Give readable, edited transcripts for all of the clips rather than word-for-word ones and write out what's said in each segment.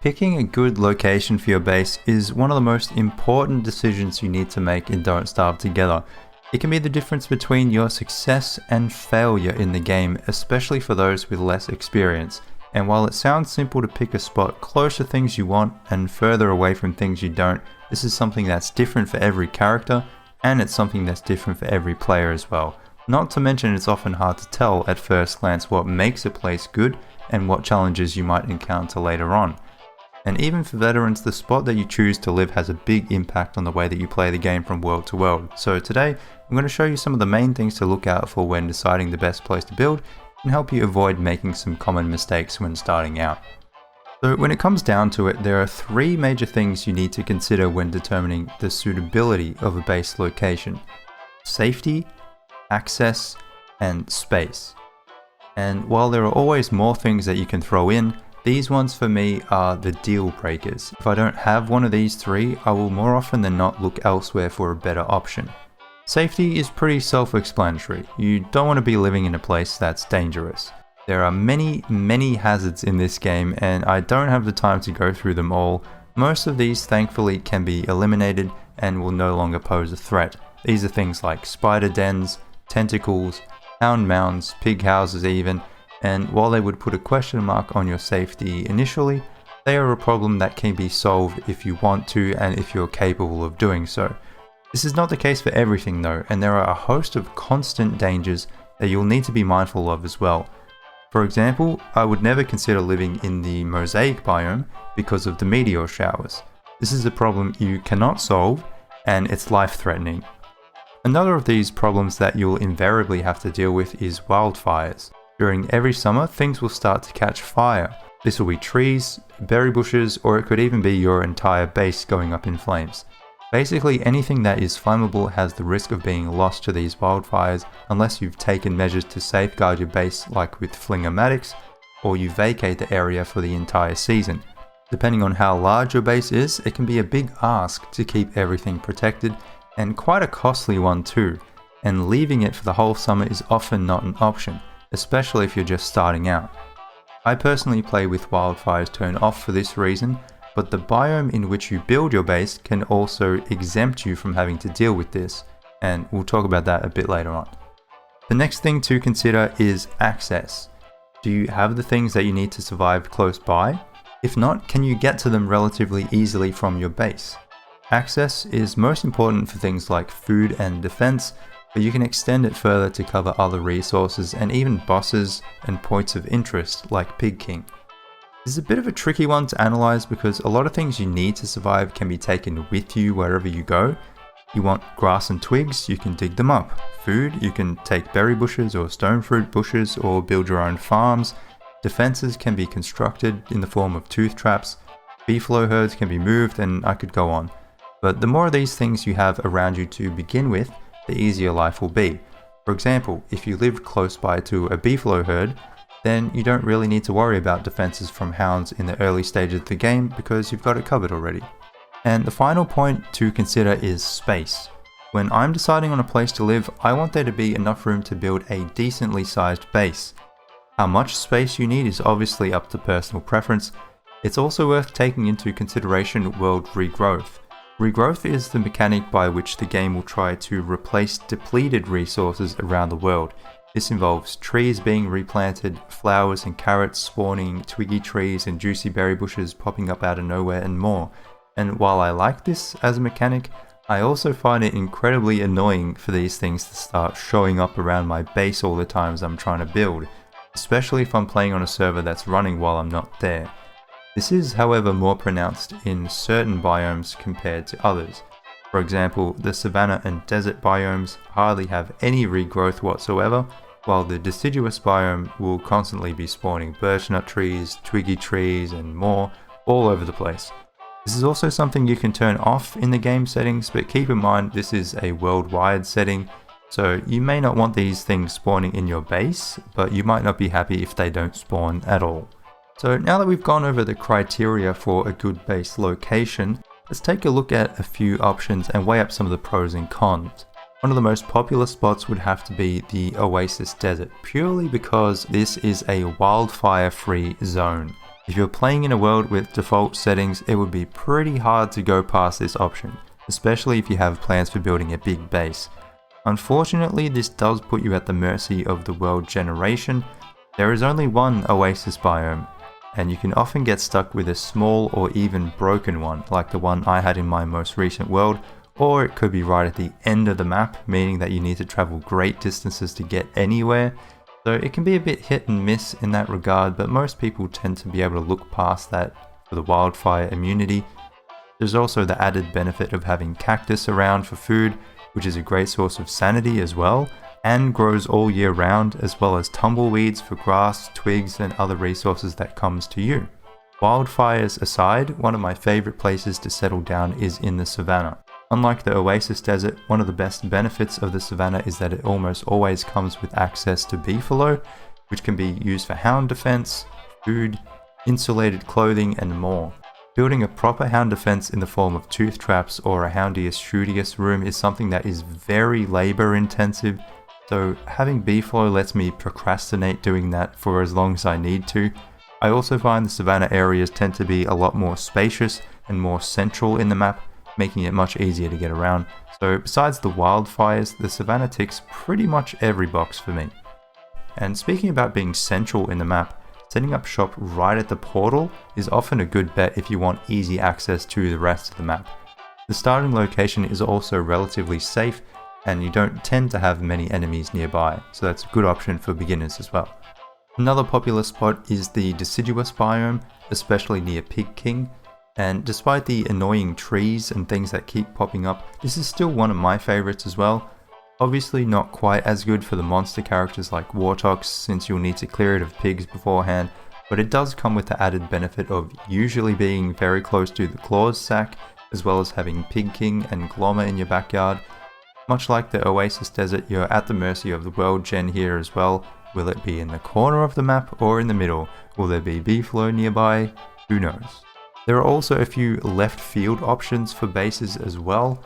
Picking a good location for your base is one of the most important decisions you need to make in Don't Starve Together. It can be the difference between your success and failure in the game, especially for those with less experience. And while it sounds simple to pick a spot close to things you want and further away from things you don't, this is something that's different for every character, and it's something that's different for every player as well. Not to mention it's often hard to tell at first glance what makes a place good and what challenges you might encounter later on. And even for veterans, the spot that you choose to live has a big impact on the way that you play the game from world to world. So today, I'm going to show you some of the main things to look out for when deciding the best place to build and help you avoid making some common mistakes when starting out. So when it comes down to it, there are three major things you need to consider when determining the suitability of a base location: safety, access, and space. And while there are always more things that you can throw in, these ones for me are the deal breakers. If I don't have one of these three, I will more often than not look elsewhere for a better option. Safety is pretty self-explanatory. You don't want to be living in a place that's dangerous. There are many hazards in this game, and I don't have the time to go through them all. Most of these thankfully can be eliminated and will no longer pose a threat. These are things like spider dens, tentacles, hound mounds, pig houses even, and while they would put a question mark on your safety initially, they are a problem that can be solved if you want to and if you're capable of doing so. This is not the case for everything though, and there are a host of constant dangers that you'll need to be mindful of as well. For example, I would never consider living in the Mosaic biome because of the meteor showers. This is a problem you cannot solve, and it's life-threatening. Another of these problems that you'll invariably have to deal with is wildfires. During every summer, things will start to catch fire. This will be trees, berry bushes, or it could even be your entire base going up in flames. Basically, anything that is flammable has the risk of being lost to these wildfires unless you've taken measures to safeguard your base, like with flingamatics, or you vacate the area for the entire season. Depending on how large your base is, it can be a big ask to keep everything protected, and quite a costly one too, and leaving it for the whole summer is often not an option, especially if you're just starting out. I personally play with wildfires turned off for this reason, but the biome in which you build your base can also exempt you from having to deal with this, and we'll talk about that a bit later on. The next thing to consider is access. Do you have the things that you need to survive close by? If not, can you get to them relatively easily from your base? Access is most important for things like food and defense, but you can extend it further to cover other resources and even bosses and points of interest like Pig King. This is a bit of a tricky one to analyze because a lot of things you need to survive can be taken with you wherever you go. You want grass and twigs, you can dig them up. Food, you can take berry bushes or stone fruit bushes or build your own farms. Defenses can be constructed in the form of tooth traps. Beefalo herds can be moved, and I could go on. But the more of these things you have around you to begin with, the easier life will be. For example, if you lived close by to a beefalo herd, then you don't really need to worry about defenses from hounds in the early stages of the game because you've got it covered already. And the final point to consider is space. When I'm deciding on a place to live, I want there to be enough room to build a decently sized base. How much space you need is obviously up to personal preference. It's also worth taking into consideration world regrowth. Regrowth is the mechanic by which the game will try to replace depleted resources around the world. This involves trees being replanted, flowers and carrots spawning, twiggy trees and juicy berry bushes popping up out of nowhere, and more. And while I like this as a mechanic, I also find it incredibly annoying for these things to start showing up around my base all the time as I'm trying to build, especially if I'm playing on a server that's running while I'm not there. This is, however, more pronounced in certain biomes compared to others. For example, the Savannah and Desert biomes hardly have any regrowth whatsoever, while the Deciduous Biome will constantly be spawning birchnut trees, twiggy trees, and more all over the place. This is also something you can turn off in the game settings, but keep in mind this is a worldwide setting, so you may not want these things spawning in your base, but you might not be happy if they don't spawn at all. So now that we've gone over the criteria for a good base location, let's take a look at a few options and weigh up some of the pros and cons. One of the most popular spots would have to be the Oasis Desert, purely because this is a wildfire-free zone. If you're playing in a world with default settings, it would be pretty hard to go past this option, especially if you have plans for building a big base. Unfortunately, this does put you at the mercy of the world generation. There is only one Oasis biome, and you can often get stuck with a small or even broken one, like the one I had in my most recent world, or it could be right at the end of the map, meaning that you need to travel great distances to get anywhere. So it can be a bit hit and miss in that regard, but most people tend to be able to look past that for the wildfire immunity. There's also the added benefit of having cactus around for food, which is a great source of sanity as well, and grows all year round, as well as tumbleweeds for grass, twigs, and other resources that comes to you. Wildfires aside, one of my favorite places to settle down is in the Savannah. Unlike the Oasis Desert, one of the best benefits of the Savannah is that it almost always comes with access to beefalo, which can be used for hound defense, food, insulated clothing, and more. Building a proper hound defense in the form of tooth traps or a houndius shootius room is something that is very labor intensive, so having beefalo lets me procrastinate doing that for as long as I need to. I also find the Savannah areas tend to be a lot more spacious and more central in the map, making it much easier to get around. So besides the wildfires, the Savannah ticks pretty much every box for me. And speaking about being central in the map, setting up shop right at the portal is often a good bet if you want easy access to the rest of the map. The starting location is also relatively safe, and you don't tend to have many enemies nearby, so that's a good option for beginners as well. Another popular spot is the Deciduous Biome, especially near Pig King, and despite the annoying trees and things that keep popping up, this is still one of my favorites as well. Obviously not quite as good for the monster characters like Wartox, since you'll need to clear it of pigs beforehand, but it does come with the added benefit of usually being very close to the Claws sack, as well as having Pig King and Glommer in your backyard. Much like the Oasis Desert, you're at the mercy of the world gen here as well. Will it be in the corner of the map or in the middle? Will there be beefalo nearby? Who knows? There are also a few left field options for bases as well.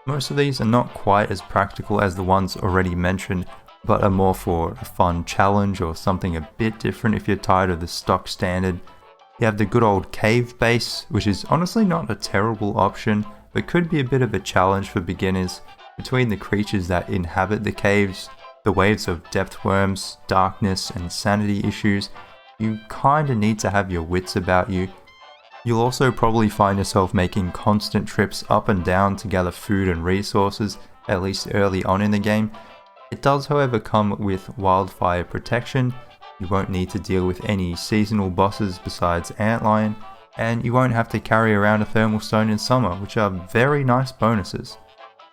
Most of these are not quite as practical as the ones already mentioned, but are more for a fun challenge or something a bit different if you're tired of the stock standard. You have the good old cave base, which is honestly not a terrible option, but could be a bit of a challenge for beginners. Between the creatures that inhabit the caves, the waves of depth worms, darkness, and sanity issues, you kinda need to have your wits about you. You'll also probably find yourself making constant trips up and down to gather food and resources, at least early on in the game. It does however come with wildfire protection. You won't need to deal with any seasonal bosses besides Antlion, and you won't have to carry around a thermal stone in summer, which are very nice bonuses.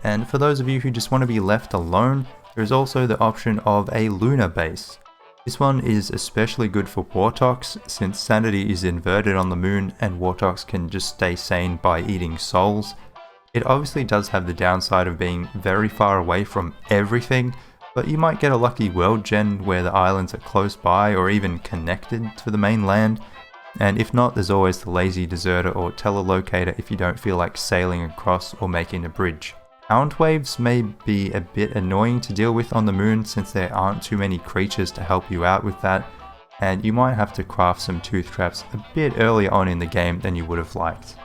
And for those of you who just want to be left alone, there is also the option of a Lunar Base. This one is especially good for Wartox, since sanity is inverted on the moon and Wartox can just stay sane by eating souls. It obviously does have the downside of being very far away from everything, but you might get a lucky world gen where the islands are close by or even connected to the mainland. And if not, there's always the lazy deserter or telelocator if you don't feel like sailing across or making a bridge. Hound waves may be a bit annoying to deal with on the moon since there aren't too many creatures to help you out with that, and you might have to craft some tooth traps a bit earlier on in the game than you would have liked.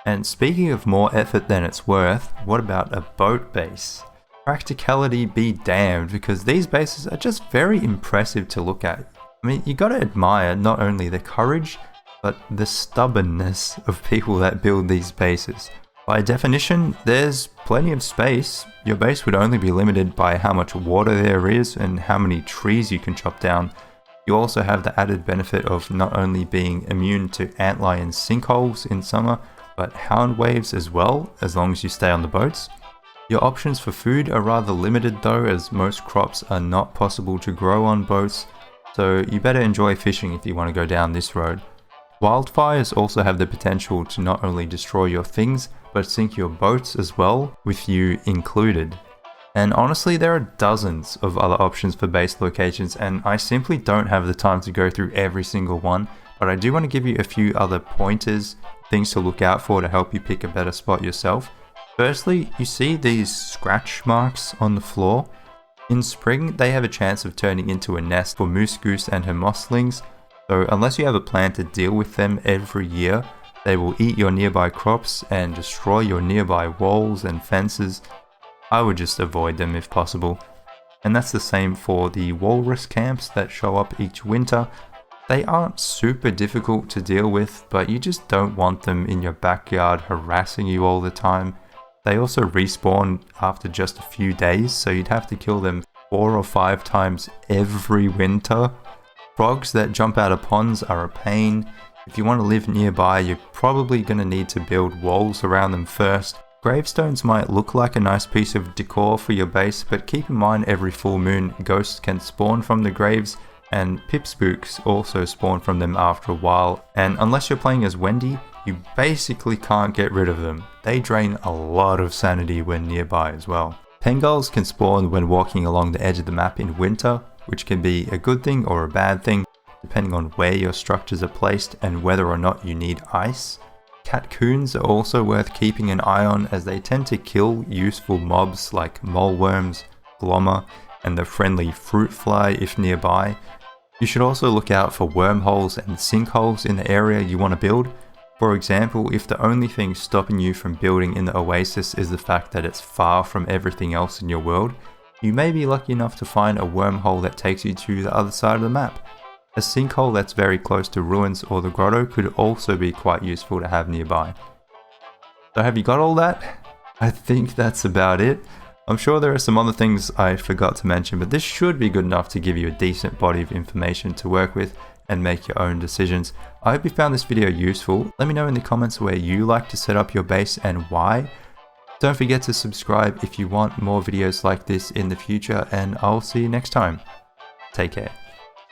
And speaking of more effort than it's worth, what about a boat base? Practicality be damned, because these bases are just very impressive to look at. I mean, you gotta admire not only the courage, but the stubbornness of people that build these bases. By definition, there's plenty of space. Your base would only be limited by how much water there is and how many trees you can chop down. You also have the added benefit of not only being immune to antlion sinkholes in summer, but hound waves as well, as long as you stay on the boats. Your options for food are rather limited though, as most crops are not possible to grow on boats, so you better enjoy fishing if you want to go down this road. Wildfires also have the potential to not only destroy your things, but sink your boats as well, with you included. And honestly, there are dozens of other options for base locations, and I simply don't have the time to go through every single one, but I do want to give you a few other pointers, things to look out for to help you pick a better spot yourself. Firstly, you see these scratch marks on the floor? In spring, they have a chance of turning into a nest for moose goose and her mosslings, So unless you have a plan to deal with them every year, they will eat your nearby crops and destroy your nearby walls and fences. I would just avoid them if possible. And that's the same for the walrus camps that show up each winter. They aren't super difficult to deal with, but you just don't want them in your backyard harassing you all the time. They also respawn after just a few days, so you'd have to kill them 4 or 5 times every winter. Frogs that jump out of ponds are a pain. If you want to live nearby, you're probably going to need to build walls around them first. Gravestones might look like a nice piece of decor for your base, but keep in mind every full moon, ghosts can spawn from the graves, and pipspooks also spawn from them after a while. And unless you're playing as Wendy, you basically can't get rid of them. They drain a lot of sanity when nearby as well. Pengulls can spawn when walking along the edge of the map in winter, which can be a good thing or a bad thing, depending on where your structures are placed and whether or not you need ice. Catcoons are also worth keeping an eye on, as they tend to kill useful mobs like moleworms, glommer, and the friendly fruit fly if nearby. You should also look out for wormholes and sinkholes in the area you want to build. For example, if the only thing stopping you from building in the Oasis is the fact that it's far from everything else in your world, you may be lucky enough to find a wormhole that takes you to the other side of the map. A sinkhole that's very close to ruins or the grotto could also be quite useful to have nearby. So have you got all that? I think that's about it. I'm sure there are some other things I forgot to mention, but this should be good enough to give you a decent body of information to work with and make your own decisions. I hope you found this video useful. Let me know in the comments where you like to set up your base and why. Don't forget to subscribe if you want more videos like this in the future, and I'll see you next time. Take care.